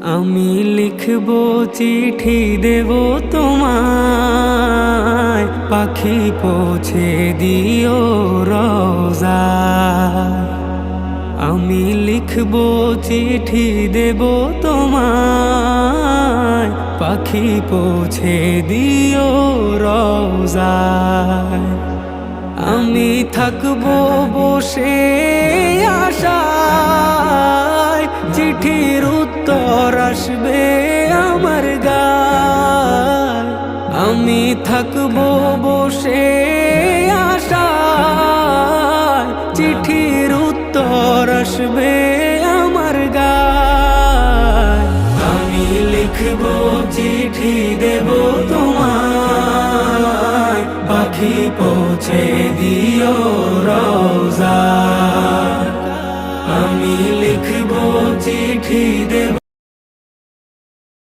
আমি লিখবো চিঠি দেব তোমায়, পাখি পৌঁছে দিও রোজায়। আমি লিখবো চিঠি দেব তোমায়, পাখি পৌঁছে দিও রোজায়। আমি থাকবো বসে আশায়, চিঠির উত্তর আসবে আমার গায়। আমি থাকবো বসে আশায়, চিঠির উত্তর আসবে আমার গায়। আমি লিখবো চিঠি দেব তোমায়, পাখি পৌঁছে দিও রোজায়। আমি লিখবো চিঠি দেব